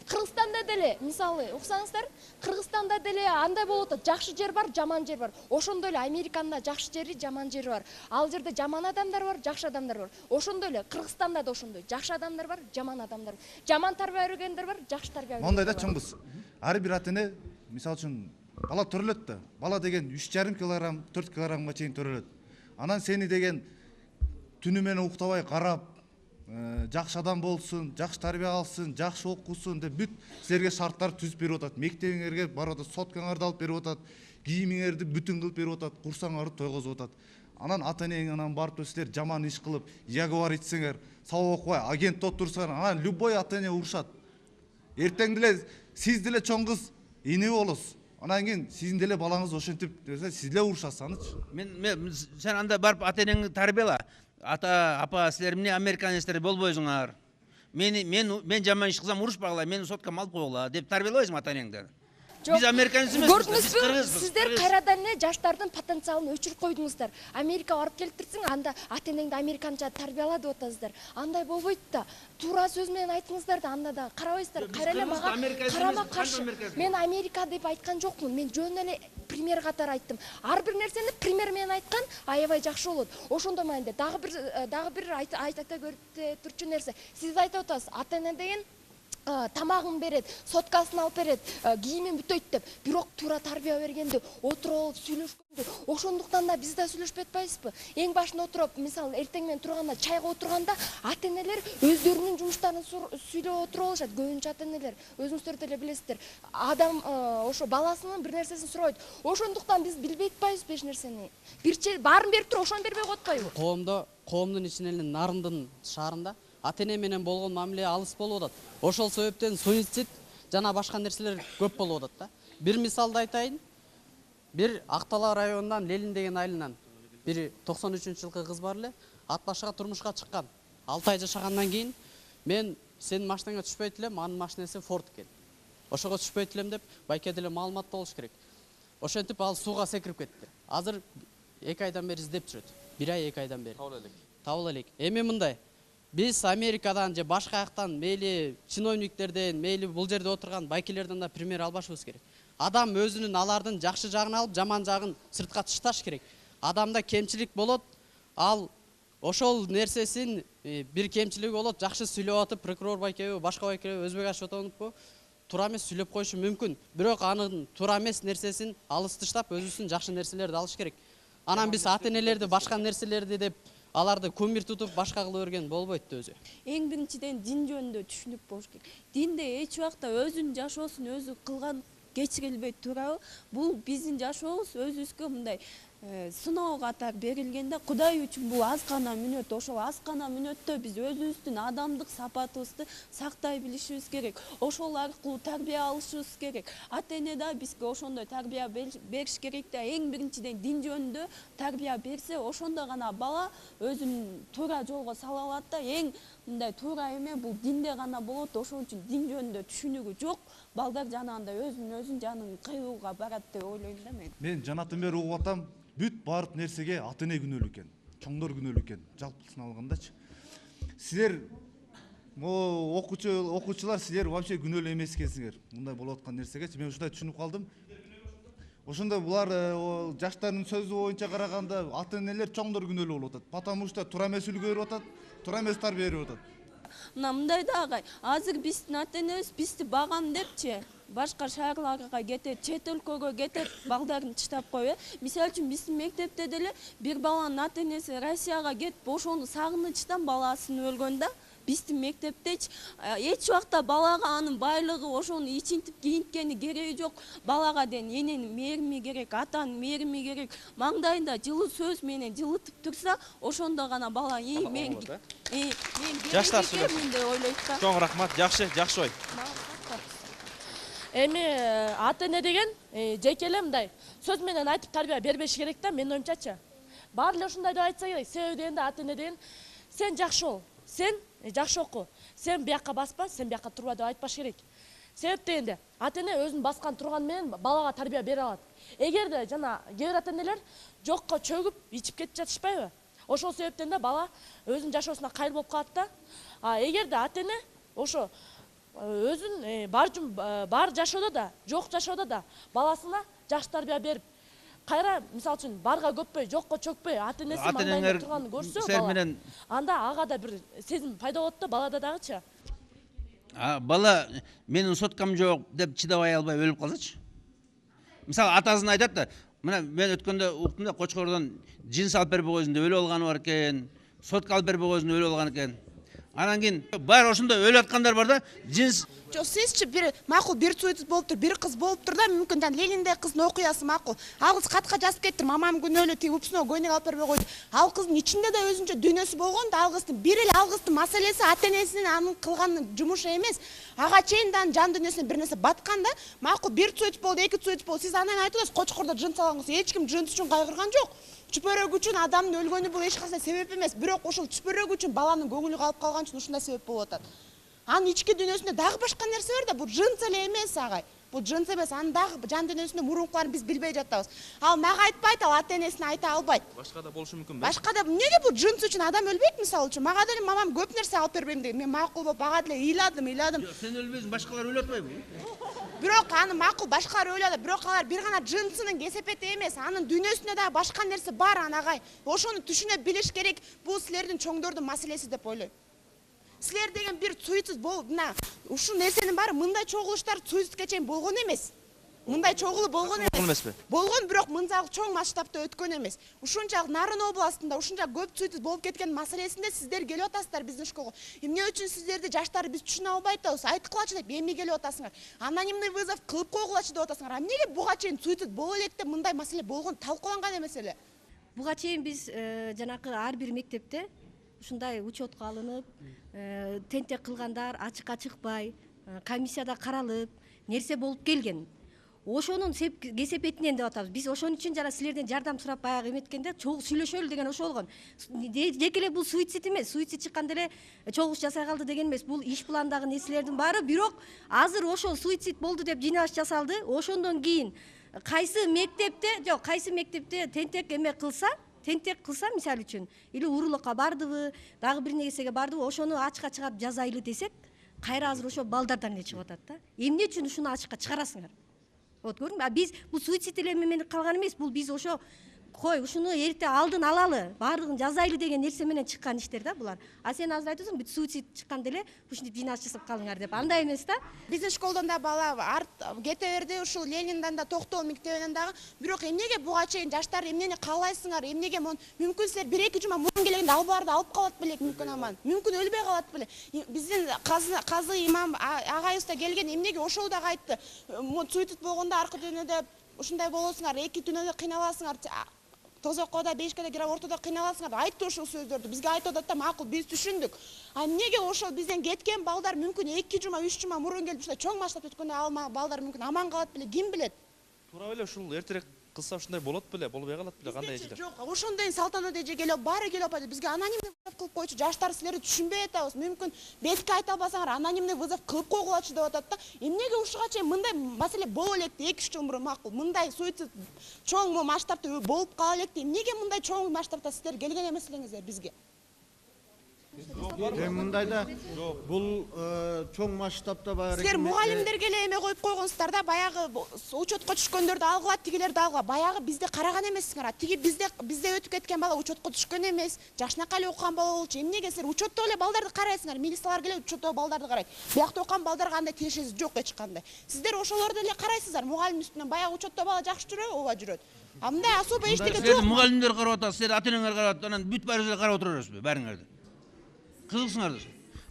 Кыргызстанда деле, мисалы, уксаңыздар, Кыргызстанда деле андай болуп атат, жакшы жер бар, жаман жер бар. Ошондой эле Американда жакшы жери, жаман жери бар. Ал жерде жаман адамдар бар, жакшы адамдар бар. Ошондой эле Кыргызстанда да ошондой. Жакшы адамдар бар, жаман адамдар бар. Жаман тарбия бергендер бар, жакшы тарбия бергендер бар. Мондай да чоңбуз. Ар бир ата эне, мисалы үчүн, бала төрөлөт да. Бала деген 3,5 килограмм, 4 килограммга чейин төрөлөт. Анан сени деген түнү менен уктабай карап, жакшы адам болсун, жакшы тарбия алсын, жакшы окусун деп бүт силерге шарттар түзүп берип атат. Мектебиңерге барып атат, соткаңарды алып берип атат, кийимиңерди бүтүн кылып берип атат, курсаңарды тойгозуп атат. Анан ата энең анан барып силер жаман иш кылып, ягуар ичсеңер, сабак окубай, агент отурсаңар, анан любой ата эне урушат. Эртең деле сиз деле чоң кыз эне болосуз. Анан кийин сиздин деле балаңыз ошентип десе, сиз деле урушасыз анычы. Мен сен анда барып ата энеңди тарбияла. Ата, апа, силер эмне американецтер болбойсуңар. Мен жаман иш кылсам урушпагыла, менин соткам алып койгула деп тарбиялабайсыңбы ата энеңди? Биз американец эмеспиз, биз кыргызбыз. Сиздер кайрадан эле жаштардын потенциалын өчүрүп койдуңуздар. Америкага барып келиптирсиң, анда ата энеңди американча тарбияла деп атасыздар. Андай болбойт да. Туура сөз менен айтыңыздар да, анда да карабайсыздар. Кайра эле мага карама каршы. Мен Америка деп айткан жокмун. Мен жөн эле пример катары айттым. Ар бир нерсени пример менен айткан аябай жакшы болот. Ошондой маанинде дагы бир айта турчу нерсе. Сиз айтып атасыз, ата эне деген тамагын берет, соткасын алып берет, кийимин бүтөйт деп. Бирок туура тарбия бергенде, отуруп алып сүйлөшкөндө, ошондуктан да биз да сүйлөшпөй атпайбызбы? Эң башында отуруп, мисалы, эртең менен турганда, чайга отурганда, ата энелер өздөрүнүн жумуштарын сүйлөп отуруп алышат. Көбүнчө ата энелер, өзүңүздөр деле билесиздер. Адам ошо баласынын бир нерсесин сурабайт. Ошондуктан биз билбей атпайбызбы эч нерсени? Баарын берип туруп, ошону бербей коюп атпайбы? Коомдун ичинен эле Нарындын шаарында ата эне менен болгон мамиле алыс болуп атат. Ошол себептен суицид жана башка нерселер көп болуп атат да. Бир мисалды айтайын. Бир Актала районунан Лелин деген айылынан бир 93-жылкы кыз бар эле. ат башыга турмушка чыккан. 6 ай жашагандан кийин мен сенин машинаңа түшпөйт элем, анын машинасы Ford экен. Ошого түшпөйт элем деп байке деле маалымат болуш керек. Ошентип ал сууга секирип кетти. Азыр 2 айдан бери издеп жүрөт. 1 ай 2 айдан бери. Табыла элек. Эми мындай. Биз Америкадан же башка жактан мейли чиновниктерден, мейли бул жерде отурган байкелерден да пример албашыбыз керек. Адам өзүнүн алардын жакшы жагын алып, жаман жагын сыртка ташташ керек. Адамда кемчилик болот, ал ошол нерсесин бир кемчилиги болот, жакшы сүйлөп атып, прокурор байкеби, башка байкеби, өзбек ашотонуппу, туура эмес сүйлөп коюшу мүмкүн. Бирок анын туура эмес нерсесин алыс таштап, өзүбүздүн жакшы нерселерди алыш керек. Анан биз ата-энелерди, башка нерселерди деп аларды кумир тутуп башка кыла берген болбойт да өзү. Эң биринчиден дин жөнүндө түшүнүк болуш керек. Динде эч убакта өзүнүн жашоосун өзү кылган кечирилбейт, туурабы? Бул биздин жашообуз өзүбүзгө мындай сыноо катары берилгенде Кудай үчүн бул аз гана мүнөт, ошол аз гана мүнөттө биз өзүбүздүн адамдык сапатыбызды сактай билишибиз керек. Ошол аркылуу тарбия алышыбыз керек. Ата-эне да бизге ошондой тарбия бериш керек да. Эң биринчиден дин жөнүндө тарбия берсе, ошондо гана бала өзүн туура жолго сала алат да. Эң мындай туура эме бул динде гана болот. Ошон үчүн дин жөнүндө түшүнүгү жок балдар жанагындай өзүн жанын кыйууга барат деп ойлойм да мен. Мен жанатан бери угуп атам, бүт баардык нерсеге ата-эне күнөөлүү экен, чоңдор күнөөлүү экен. Жалпысын алгандачы. Силер окуучулар силер вообще күнөөлүү эмес экенсиңер. Мындай болуп аткан нерсегечи мен ушундай түшүнүп калдым. Ошондо булар жаштардын сөзү боюнча караганда ата-энелер чоңдор күнөөлүү болуп атат. Потому что туура эмес үлгү берип атат, туура эмес тарбия берип атат. Мына мындай да агай, азыр биздин ата-энебиз бизди багам депчи башка шаарларга кетет, чет өлкөгө кетет, балдарын таштап коюп. Мисалы үчүн биздин мектепте деле бир баланын ата-энеси Россияга кетип, ошону сагынычтан баласын өлгөн да. Биздин мектептечи эч убакта балага анын байлыгы, ошону ичинтип кийинткени кереги жок. Балага ден эненин мээрими керек, атанын мээрими керек. Маңдайында жылы сөз менен жылытып турса, ошондо гана бала мен жаштар сүйлөшүн деп ойлойт да. Чоң рахмат, жакшы ой. Эми ата-эне деген жеке эле мындай сөз менен айтып тарбия бербеш керек да, менин оюмчачы. Баары эле ушундай деп айтса керек. Себеби дегенде ата-эне деген сен жакшы бол, сен жакшы оку, сен бияка баспа, сен бияка турба деп айтпаш керек. Себеп дегенде ата-эне өзүн баскан турган менен балага тарбия бере алат. Эгерде жана кээ бир ата-энелер жокко чөгүп ичип кетип жатышпайбы? Ошол себептен да бала өзүнүн жашоосуна кайыр болуп калат да. Эгерде ата-эне ошо өзүн бар жашоодо да, жок жашоодо да баласына жакшы тарбия берип, кайра мисалы үчүн барга көппөй, жокко чөкпөй ата-энеси маңдайында турганын көрсө бала, анда ага да бир сезим пайда болот да балада дагычы. Бала менин соткам жок деп чыдабай албай өлүп калсачы. Мисалы атасына айтат да, мына мен өткөндө уктум да Кочкордон джинс алып бербей койсун деп өлүп алганы бар экен, сотка алып бербей койсун деп өлүп алган экен. Анан кийин бар ошондо өлүп аткандар бар да, джинс. Жок, сизчи бир макул бир суицид болуп тур, бир кыз болуп тур да, мүмкүн жана Лениндей кыздын окуясы макул. Ал кыз катка жазып кетти, мамам күнөөлүү, тиги упсуно көйнөк алып бербей койду. Ал кыздын ичинде да өзүнчө дүйнөсү болгон да, ал кыздын бир эле ал кыздын маселеси ата-энесинин анын кылган жумушу эмес. Ага чейин да жан дүйнөсүнө бир нерсе баткан да. Макул бир суицид болду, эки суицид болду. Сиз анан айтып атасыз, Кочкордо джинс алган кыз, эч ким джинс үчүн кайгырган жок. Чүпөрөк үчүн адамдын өлгөнү бул эч кандай себеп эмес. Бирок ошол чүпөрөк үчүн баланын көңүлү калып калган үчүн ушундай себеп болуп атат. Анын ички дүйнөсүндө дагы башка нерсе бар да, бул джинс эле эмес агай. Бул джинс эмес, анын дагы жан дүйнөсүндө мурункуларын биз билбей жатабыз. Ал мага айтпайт, ал ата-энесине айта албайт. Башка да болушу мүмкүн бе? Башка да эмнеге бул джинс үчүн адам өлбөйт мисалы үчүн? Мага деле мамам көп нерсе алып бербейм деген. Мен макул болуп ага деле ыйладым. Сен өлбөйсүң, башкалар өлүп атпайбы? Бирок аны макул башкалар өлөдү, бирок алар бир гана джинсынын кесепети эмес, анын дүйнөсүндө дагы башка нерсе бар анагай. Ошону түшүнө билиш керек. Бул силердин чоңдордун маселеси деп ойлойм. Силер деген бир суицид болуп, мына ушул нерсенин баары мындай чогулуштар суицидке чейин болгон эмес. Мындай чогулуу болгон эмес. Болгон, бирок мынчалык чоң масштабта өткөн эмес. Ушунчалык Нарын областында ушунча көп суицид болуп кеткен маселесинде сиздер келип атасыздар биздин школго. Эмне үчүн сиздерди жаштар биз түшүнө албай атабыз? Айткылачы деп эми келип атасыңар. Анонимный вызов кылып койгулачы деп атасыңар. Эмнеге буга чейин суицид боло элек деп мындай маселе болгон, талкууланган эмес эле? Буга чейин биз жанакы ар бир мектепте ушундай учетко алынып, тентек кылгандар ачыкка чыкпай, комиссияда каралып, нерсе болуп келген. ошонун кесепетинен деп атабыз. Биз ошон үчүн жана силерден жардам сурап баягы эметкенде чогуу сүйлөшөлү деген ошол болгон. Жеке эле бул суицид эмес, суицид чыкканда эле чогуу жасай калды деген эмес. Бул иш пландагы нерселердин баары, бирок азыр ошол суицид болду деп жыйналыш жасалды. Ошондон кийин кайсы мектепте тентек эме кылса, мисалы үчүн, или уруулукка бардыбы, дагы бир нерсеге бардыбы, ошону ачыкка чыгарып жазайлы десек, кайра азыр ошо балдардан эле чыгып атат да. Эмне үчүн ушуну ачыкка чыгарасыңар? Вот көрдүңбү? Биз бул суицид эле менен калган эмес, бул биз ошо кой ушуну эрте алдын алалы, баардыгын жазайлы деген нерсе менен чыккан иштер да булар. А сен азыр айтасың, бүт суицид чыкканда эле ушинтип жыйналыш жасап калыңар деп. Андай эмес да. Биздин школдон да бала кете берди, ушул Лениндан да, Токтоо мектебинен дагы. Бирок эмнеге буга чейин жаштар эмнени каалайсыңар? Эмнеге мүмкүн силер 1-2 жума мурун келгенде албарды алып калат белек, мүмкүн аман. Мүмкүн өлбөй калат беле. Биздин казы имам агайыбыз да келген, эмнеге ошол да айтты. Суицид болгондо аркы дүйнөдө ушундай болосуңар, 2 түнөдө кыйналасыңар. Тозокко да, бешке да кире ортодо кыйналасыңар. Айтты ошол сөздөрдү. Бизге айтып атат да, макул, биз түшүндүк. А эмнеге ошол бизден кеткен балдар мүмкүн 2 жума, 3 жума мурун келип ушундай чоң масштаб өткөндө ал балдар мүмкүн аман калат беле, ким билет? Туура эле ушул эртерээк кылса ушундай болот беле, болбой калат беле, кандай эжелер? Жок, ошондой салтанат эже келип, баары келип атат. Бизге анонимный вызов кылып койчу, жаштар силерди түшүнбөй атабыз. Мүмкүн бетке айта албасаңар, анонимный вызов кылып койгулачы деп атат да. Эмнеге ушуга чейин мындай маселе боло электи 2-3 жыл мурун макул. Мындай суицид чоң масштабта болуп кала электи. Эмнеге мындай чоң масштабта силер келген эмесиңиздер бизге? Мындайда бул чоң масштабта баягы силер мугалимдерге эле эме коюп койгонсуздар да, баягы учетко түшкөндөрдү алгыла, тигилерди алгыла. Баягы бизде караган эмессиңер. Тиги бизде өтүп кеткен бала учетко түшкөн эмес, жашына кале окуган бала болчу. Эмнеге силер учетто эле балдарды карайсыңар? Милициялар келип учетто балдарды карайт. Биякта окуган балдарга андай тиешеси жок эч кандай. Сиздер ошолорду эле карайсыздар. Мугалим үстүнөн баягы учетто бала жакшы жүрөбү, ооба жүрөт. А мындай особо эчтеке жок. Силерди мугалимдер карап атат, силер ата-энеңер карап атат, анан бүт баарыңыз карап отура бересизби, баарыңарды? Кызыксыңардар.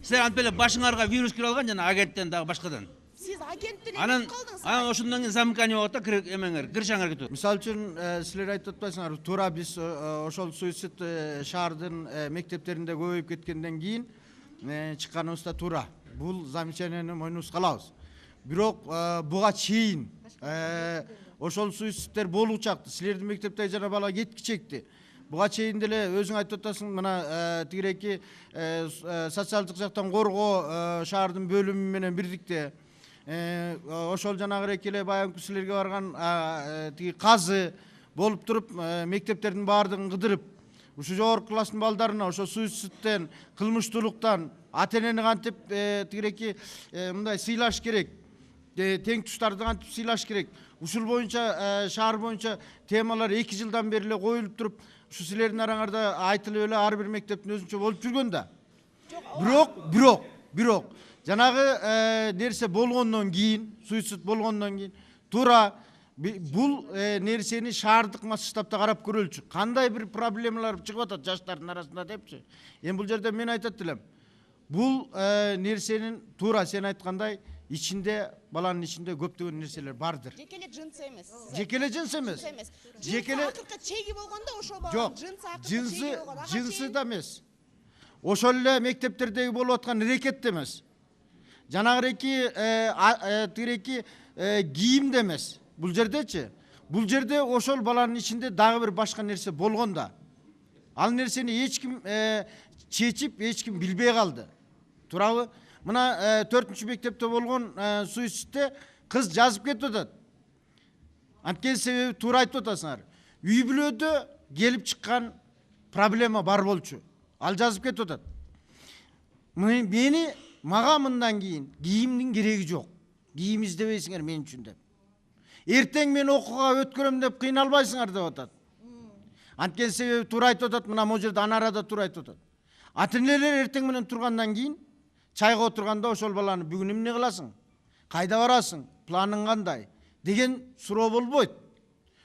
Силер антип эле башыңарга вирус кирип алган жана агенттен дагы башкадан. Сиз агенттен эмес калдыңыз. Анан ошондон кийин замыкание болот да, эмеңер, киршаңар кетет. Мисалы үчүн силер айтып атпайсыңарбы, туура биз ошол суицид шаардын мектептеринде көбөйүп кеткенден кийин чыкканыбыз да туура. Бул замечанияны мойнубузга алабыз. Бирок буга чейин ошол суицидтер болуучакты. Силердин мектепте жана бала кеткичекти. Буга чейин деле өзүң айтып атасың, мына тигиреки социалдык жактан коргоо шаардын бөлүмү менен бирдикте ошол жанагырээк эле баягы силерге барган тиги казы болуп туруп мектептердин баардыгын кыдырып, ушу жогорку класстын балдарына ошо суицидтен, кылмыштуулуктан ата-энени кантип тигиреки мындай сыйлаш керек, тең туштарды кантип сыйлаш керек. Ушул боюнча шаар боюнча темалар 2 жылдан бери эле коюлуп туруп, ушу силердин араңарда айтылып эле ар бир мектептин өзүнчө болуп жүргөн да. Бирок жанагы нерсе болгондон кийин, суицид болгондон кийин туура бул нерсени шаардык масштабта карап көрөлчү. Кандай бир проблемалар чыгып атат жаштардын арасында депчи. Эми бул жерде мен айтат элем. Бул нерсенин туура сен айткандай ичинде, баланын ичинде көптөгөн нерселер бардыр. Жекеле жынсы эмес. Жекеле жынсы эмес. Жекеле акыркы чеги болгондо ошол бала жок, жынсы да эмес. Ошол эле мектептердеги болуп аткан аракет эмес. Жанагыреки тиреки кийим да эмес. Бул жердечи. Бул жерде ошол баланын ичинде дагы бир башка нерсе болгон да. Ал нерсени эч ким чечип, эч ким билбей калды. Туурабы? Мына 4-чү мектепте болгон суицидте кыз жазып кетип атат. Анткени себеби туура айтып атасыңар. Үй бүлөдө келип чыккан проблема бар болчу. Ал жазып кетип атат. Мага мындан кийин кийимдин кереги жок. Кийим издебейсиңер мен үчүн деп. Эртең мен окууга өткөрөм деп кыйналбайсыңар деп атат. Анткени себеби туура айтып атат, мына могу жерде Анара да туура айтып атат. Ата-энелер эртең менен тургандан кийин чайга отурганда ошол баланы бүгүн эмне кыласың? Кайда барасың? Планың кандай? Деген суроо болбойт.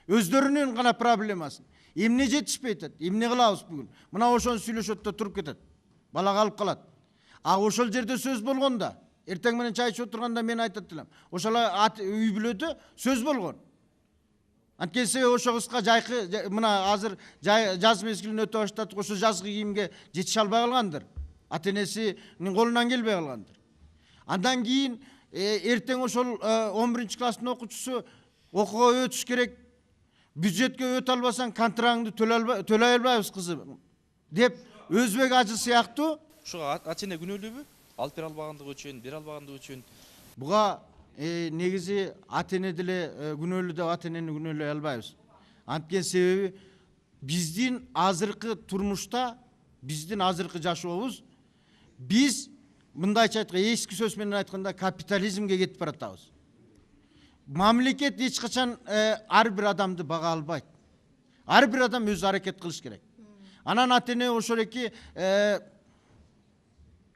Өздөрүнүн гана проблемасын. Эмне жетишпей атат? Эмне кылабыз бүгүн? Мына ошону сүйлөшөт да туруп кетет. Бала калып калат. А ошол жерде сөз болгонда, эртең менен чай ичип отурганда мен айтат элем. Ошол үй бүлөдө сөз болгон. Анткени себеби ошо кызга жайкы, мына азыр жаз мезгилин өтө баштадык, ошо жазгы кийимге жетише албай калгандыр. Ата-энесинин колунан келбей калгандыр. Андан кийин эртең ошол 11-класстын окуучусу окууга өтүш керек, бюджетке өтө албасаң контрагыңды төлөй албайбыз кызым деп өзбек ажы сыяктуу. Ушуга ата эне күнөөлүүбү? Алып бере албагандыгы үчүн, бере албагандыгы үчүн. Буга негизи ата эне деле күнөөлүү деп ата энени күнөөлөй албайбыз. Анткени себеби биздин азыркы турмушта, биздин азыркы жашообуз, биз мындайча айтканда, эски сөз менен айтканда капитализмге кетип баратабыз. Мамлекет эч качан ар бир адамды бага албайт. Ар бир адам өзү аракет кылыш керек. Анан ата эне ошол эки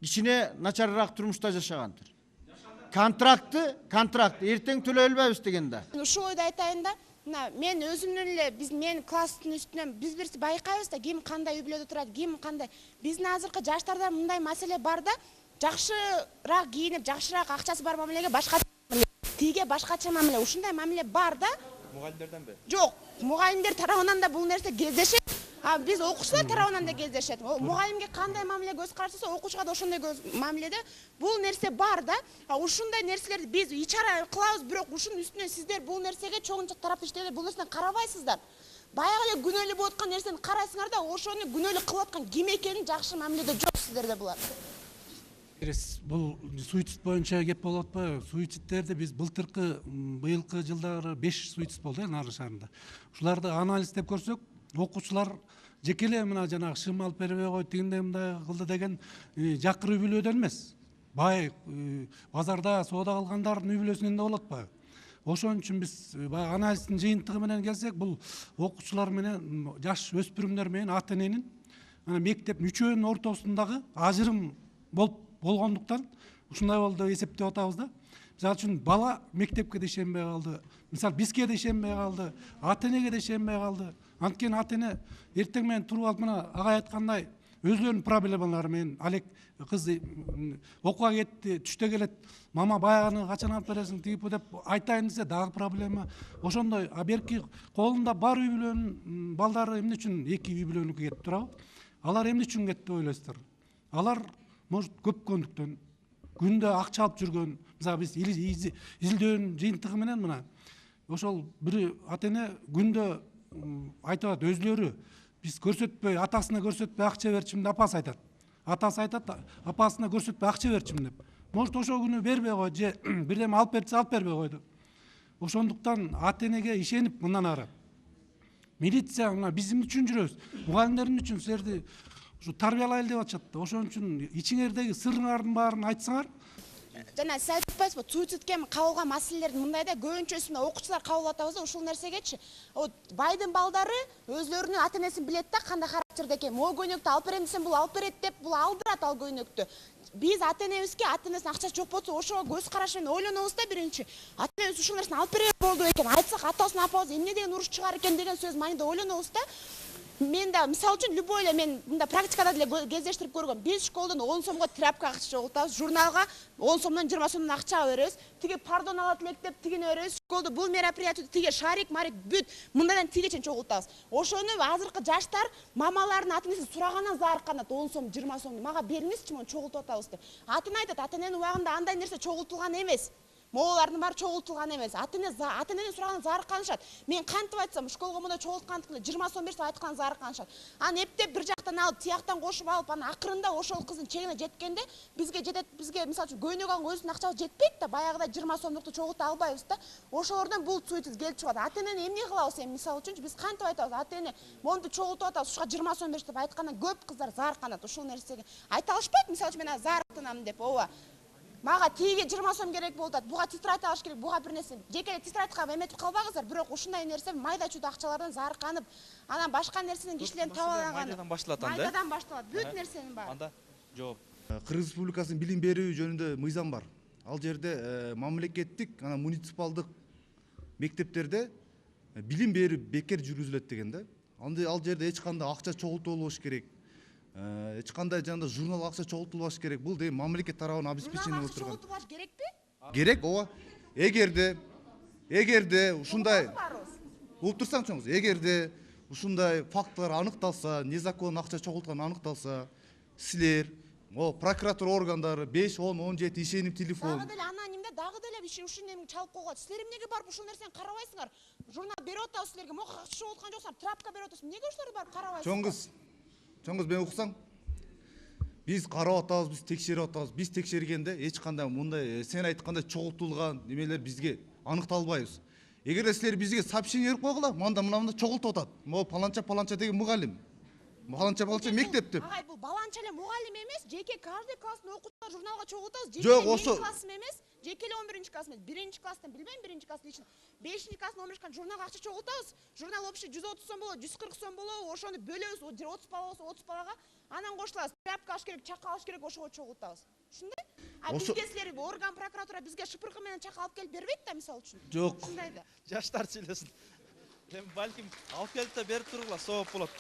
кичине начарыраак турмушта жашагандыр. Контракт эртең төлөй албайбыз деген да. Ушул ойду айтайын да. Мен өзүмдүн эле мен класстын үстүнөн биз бирси байкайбыз да, ким кандай үй бүлөдө турат, ким кандай. Биздин азыркы жаштарда мындай маселе бар да, жакшыраак кийинип, жакшыраак акчасы бар мамилеге башкача мамиле, тиге башкача мамиле, ушундай мамиле бар да. Мугалимдерденби? Жок, мугалимдер тарабынан да бул нерсе кездешет. Биз окуучулар тарабынан да кездешет. Мугалимге кандай мамиле көз карашса, окуучуга да ошондой мамиледе бул нерсе бар да. Ушундай нерселерди биз ичара кылабыз, бирок ушунун үстүнө сиздер бул нерсеге чоң тарап иштегенде бул нерсени карабайсыздар. Баягы эле күнөөлүү болуп аткан нерсени карайсыңар да, ошону күнөөлүү кылып аткан ким экенин жакшы мамиледе жок сиздерде булар. Бул суицид боюнча кеп болуп атпайбы? Суицидтерди биз быйылкы жылдары 5 суицид болду Нарын шаарында. Ушуларды анализдеп көрсөк, окуучулар жекеле мына жанагы шым алып бербей койду, тигиндей мындай кылды деген жакыр үй бүлөдөн эмес. Бай базарда соода кылгандардын үй бүлөсүнөн да болуп атпайбы? Ошон үчүн биз баягы анализдин жыйынтыгы менен келсек, бул окуучулар менен жаш өспүрүмдөр менен ата эненин мектеп үчөөнүн ортосундагы ажырым болгондуктан ушундай болду деп эсептеп атабыз да. Мисалы үчүн бала мектепке да ишенбей калды. Мисалы бизге да ишенбей калды, ата энеге да ишенбей калды. Анткени ата эне эртең менен туруп алып мына агай айткандай өзлөрүнүн проблемалары менен алек кыз окууга кетти, түштө келет, мама баягыны качан алып бересиң тип деп айтайын десе дагы проблема. Ошондой берки колунда бар үй бүлөнүн балдары эмне үчүн эки үй бүлөнүккө кетип турабы? Алар эмне үчүн кетти деп ойлойсуздар? Алар может көпкөндүктөн, күндө акча алып жүргөн, мисалы биз изилдөөнүн жыйынтыгы менен мына ошол бир ата эне күндө айтып атат, өзлөрү биз көрсөтпөй, атасына көрсөтпөй акча берчимин деп апасы айтат. Атасы айтат, апасына көрсөтпөй акча берчимин деп. Может ошол күнү бербей койду же бирдеме алып берсе алып бербей койду. Ошондуктан ата энеге ишенип мындан ары милиция мына биздин үчүн жүрөбүз, мугалимдердин үчүн силерди ушу тарбиялайлы деп атышат да. Ошон үчүн ичиңердеги сырыңардын баарын айтсаңар. Жана сиз айтып атпайсызбы, суицидке кабылган маселелердин мындайда көбүнчөсүн окуучулар кабыл атабыз да, ушул нерсегечи. Байдын балдары өзлөрүнүн ата энесин билет да, кандай характерде экен. Могу көйнөктү алып берем десем, бул алып берет деп, бул алдырат ал көйнөктү. Биз ата энебизге ата энесинин акчасы жок болсо, ошого көз караш менен ойлонобуз да биринчи. Ата энебиз ушул нерсени алып бере болду экен, айтсак атасын апабыз эмне деген уруш чыгар экен деген сөз майында ойлонобуз да. Мен да мисалы үчүн любой эле мен мында практикада деле кездештирип көргөм. Биз школдон 10 сомго тряпка акча чогултабыз, журналга 10 сомдон 20 сомдон акча беребиз. Тиги пардон алат элек деп тигине беребиз. Школдо бул мероприятие тиге шарик, марик бүт мындайдан тигечен чогултабыз. Ошону азыркы жаштар мамалардын ата энесин сурагандан заарыкканат 10 сом, 20 сомду мага бериңизчи, мону чогултуп атабыз деп. Ата эне айтат, ата эненин убагында андай нерсе чогултулган эмес. Моолардын баары чогултулган эмес. Ата эненин сурагандан заарыкканышат. Мен кантип айтсам, школго мына чогулткандык эле 20 сом берсе айткан заарыкканышат. Аны эптеп бир жактан алып, тияктан кошуп алып, аны акырында ошол кыздын чегине жеткенде бизге жетет, бизге мисалы үчүн көйнөк алганга өзүнүн акчабыз жетпейт да, баягыдай 20 сомдукту чогулта албайбыз да. Ошолордон бул суицид келип чыгат. Ата энени эмне кылабыз эми мисалы үчүн биз кантип айтабыз? Ата эне монду чогултуп атабыз, ушуга 20 сом бериш деп айткандан көп кыздар заарыкканат ушул нерсеге. Айта алышпайт мисалы үчүн мен заарыктанам деп, ооба. Мага тиги 20 сом керек болуп атат, буга тетрадь алыш керек, буга бир нерсе. Жеке тетрадька эметип калбаңыздар, бирок ушундай нерсе майда чүйдө акчалардан заарыкканып, анан башка нерсенин кишилердин табалаган. Майдадан башталат анда. Майдадан башталат, бүт нерсенин баары. Анда жооп. Кыргыз Республикасынын билим берүү жөнүндө мыйзам бар. Ал жерде мамлекеттик, анан муниципалдык мектептерде билим берүү бекер жүргүзүлөт деген да. Ал жерде эч кандай акча чогултулбаш керек. Эч кандай жанда журнал акча чогултулбаш керек. Бул деген мамлекет тарабынан обеспечение болуп турган. Чогултулбаш керекпи? Керек, ооба. Эгерде ушундай угуп турсаңчыңыз, эгерде ушундай фактылар аныкталса, незаконно акча чогулткан аныкталса, силер О, прокуратура органдары 5, 10, 17 ишеним телефон. Дагы деле анонимде дагы деле ушул эмне чалып койгон. Силер эмнеге барып ушул нерсени карабайсыңар? Журнал берип атабыз силерге, могу акча чыгып аткан жоксуңар, трапка берип атабыз. Эмнеге ошолорду барып карабайсыңар? Чоңгуз мен уксаң. Биз карап атабыз, биз текшерип атабыз. Биз текшергенде эч кандай мындай сен айткандай чогултулган немелер бизге аныкталбайбыз. Эгерде силер бизге сообщение берип койгула, мында чогултуп атат. Могу паланча деген мугалим. Баланча мектеп деп. Агай, бул баланча эле мугалим эмес, жеке каждый класстын окуучулар журналга чогултабыз. Жок, ошо классым эмес, жеке эле 11 класс эмес, 1 класстан билбейм, 1 класс ишин. 5 класстын 11 журналга акча чогултабыз. Журнал общий 130 сом болот, 140 сом болот, ошону бөлөбүз, 30 бала болсо 30 балага, анан кошулабыз. Тряпка алыш керек, чака алыш керек, ошого чогултабыз. Ушундай? А бизге силер орган прокуратура бизге шыпыркы менен чака алып келип бербейт да, мисалы үчүн. Жок. Ушундай да. Жаштар сүйлөсүн. Эми балким алып келип да берип тургула, сооп болот.